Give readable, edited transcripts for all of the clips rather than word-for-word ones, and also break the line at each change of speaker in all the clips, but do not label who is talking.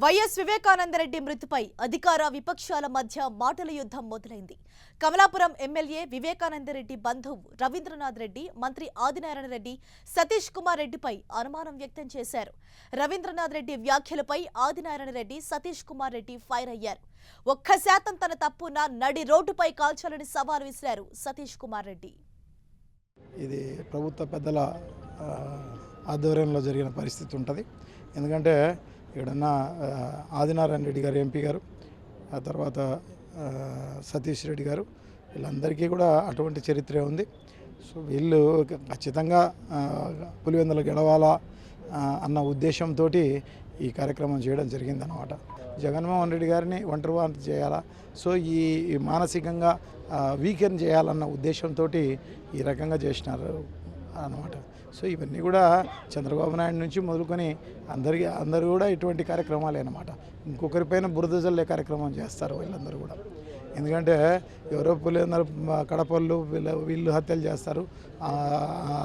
YS Vivekananda Reddy మృతిపై అధికార విపక్షాల మధ్య మాటల యుద్ధం మొదలైంది. కమలాపురం ఎమ్మెల్యే వివేకానందరెడ్డి బంధువు రవీంద్రనాథ్ రెడ్డి, మంత్రి ఆదినారాయణ రెడ్డి, సతీష్ కుమార్ రెడ్డిపై అనుమానం వ్యక్తం చేశారు. రవీంద్రనాథ్ రెడ్డి వ్యాఖ్యలపై ఆదినారాయణ రెడ్డి, సతీష్ కుమార్ రెడ్డి ఫైర్ అయ్యారు. 1% తన తప్పున నడి రోడ్డుపై కాల్చాలని సవాల్ విసిరారు సతీష్ కుమార్ రెడ్డి.
ఇది ప్రభుత్వ పెద్దల ఆధ్వర్యంలో జరిగిన పరిస్థితి ఉంటుంది. ఎందుకంటే ఇక్కడన్నా ఆదినారాయణ రెడ్డి గారు ఎంపీ గారు, ఆ తర్వాత సతీష్ రెడ్డి గారు, వీళ్ళందరికీ కూడా అటువంటి చరిత్రే ఉంది. సో వీళ్ళు ఖచ్చితంగా పులివెందులు గెలవాలా అన్న ఉద్దేశంతో ఈ కార్యక్రమం చేయడం జరిగిందనమాట. జగన్మోహన్ రెడ్డి గారిని ఒంటరివాంతి చేయాలా, సో ఈ మానసికంగా వీకెండ్ చేయాలన్న ఉద్దేశంతో ఈ రకంగా చేసినారు అన్నమాట. సో ఇవన్నీ కూడా చంద్రబాబు నాయుడు నుంచి మొదలుకొని అందరూ కూడా ఇటువంటి కార్యక్రమాలే అన్నమాట. ఇంకొకరిపైన బురద జల్లే కార్యక్రమం చేస్తారు వీళ్ళందరూ కూడా. ఎందుకంటే ఎవరో పులివెందులు కడపళ్ళు వీళ్ళు హత్యలు చేస్తారు,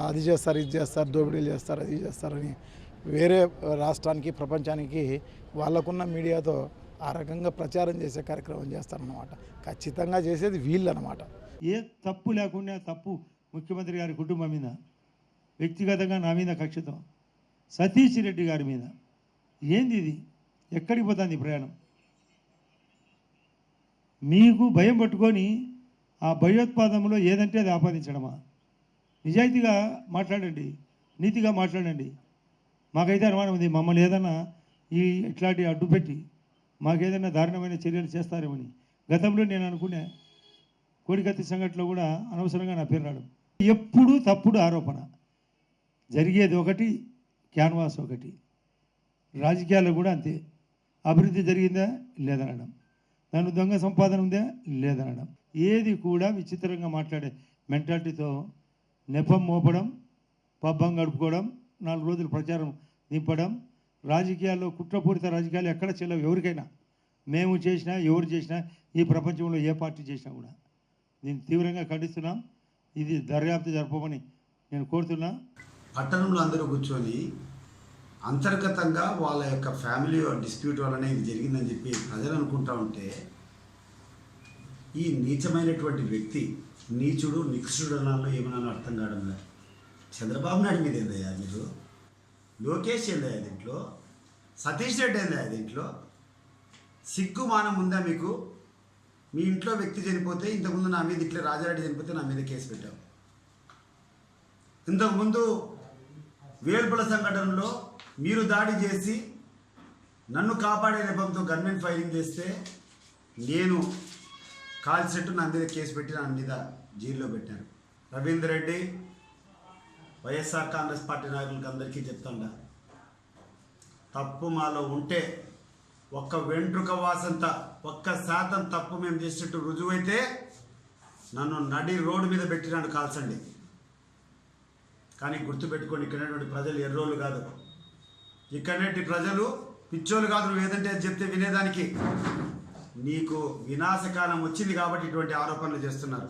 అది చేస్తారు, ఇది చేస్తారు, దోపిడీలు చేస్తారు, అది చేస్తారని వేరే రాష్ట్రానికి, ప్రపంచానికి వాళ్ళకున్న మీడియాతో ఆ రకంగా ప్రచారం చేసే కార్యక్రమం చేస్తారన్నమాట. ఖచ్చితంగా చేసేది వీళ్ళు అన్నమాట.
ఏ తప్పు లేకుండా తప్పు ముఖ్యమంత్రి గారి కుటుంబం మీద, వ్యక్తిగతంగా నా మీద కక్షితం, సతీష్ రెడ్డి గారి మీద. ఏంది ఇది? ఎక్కడికి పోతుంది ప్రయాణం? మీకు భయం పట్టుకొని ఆ భయోత్పాదంలో ఏదంటే అది ఆపాదించడమా? నిజాయితీగా మాట్లాడండి, నీతిగా మాట్లాడండి. మాకైతే అనుమానం ఉంది, మమ్మల్ని ఏదన్నా ఇట్లాంటి అడ్డుపెట్టి మాకేదైనా దారుణమైన చర్యలు చేస్తారేమని. గతంలో నేను అనుకునే కోడికత్తి సంఘటనలో కూడా అనవసరంగా నా పేరు రావడం. ఎప్పుడు తప్పుడు ఆరోపణ, జరిగేది ఒకటి, క్యాన్వాస్ ఒకటి. రాజకీయాల్లో కూడా అంతే. అభివృద్ధి జరిగిందా లేదనడం, దాని దొంగ సంపాదన ఉందా లేదనడం, ఏది కూడా విచిత్రంగా మాట్లాడే మెంటాలిటీతో నెపం మోపడం, పబ్బం గడుపుకోవడం, 4 రోజులు ప్రచారం నింపడం. రాజకీయాల్లో కుట్రపూరిత రాజకీయాలు ఎక్కడ చెల్లవు ఎవరికైనా. మేము చేసినా, ఎవరు చేసినా, ఈ ప్రపంచంలో ఏ పార్టీ చేసినా కూడా దీన్ని తీవ్రంగా ఖండిస్తున్నాం. ఇది దర్యాప్తు జరపమని నేను కోరుతున్నా.
పట్టణంలో అందరూ కూర్చొని అంతర్గతంగా వాళ్ళ యొక్క ఫ్యామిలీ డిస్ప్యూట్ వల్లనే ఇది జరిగిందని చెప్పి ప్రజలు అనుకుంటా ఉంటే, ఈ నీచమైనటువంటి వ్యక్తి నీచుడు నిక్షుడు అనాలో ఏమన్నా అర్థం కావడం లేదు. చంద్రబాబు నాయుడు మీద ఏందయ్యా మీరు? లోకేష్ ఏందయ్యా దీంట్లో? సతీష్ రెడ్డి ఏందయ్యా దీంట్లో? సిగ్గు మానం ఉందా మీకు? మీ ఇంట్లో వ్యక్తి చనిపోతే, ఇంతకుముందు నా మీద ఇట్లా రాజారెడ్డి చనిపోతే నా మీద కేసు పెట్టాం. ఇంతకుముందు వేల్పుల సంఘటనలో మీరు దాడి చేసి నన్ను కాపాడే నెపంతో గన్మెన్ ఫైరింగ్ చేస్తే నేను కాల్చినట్టు నా మీద కేసు పెట్టి నా మీద జైల్లో పెట్టారు. రవీందర్ రెడ్డి, వైఎస్ఆర్ కాంగ్రెస్ పార్టీ నాయకులకి అందరికీ చెప్తాండా, తప్పు మాలో ఉంటే ఒక్క వెంట్రుక వాసంత 1% తప్పు మేము చేసినట్టు రుజువైతే నన్ను నడి రోడ్డు మీద పెట్టినాడు కాల్చండి. కానీ గుర్తుపెట్టుకోండి, ఇక్కడటువంటి ప్రజలు ఎర్రోళ్ళు కాదు, ఇక్కడటి ప్రజలు పిచ్చోళ్ళు కాదు. నువ్వు ఏదంటే అది చెప్తే వినేదానికి. నీకు వినాశకాలం వచ్చింది కాబట్టి ఇటువంటి ఆరోపణలు చేస్తున్నారు.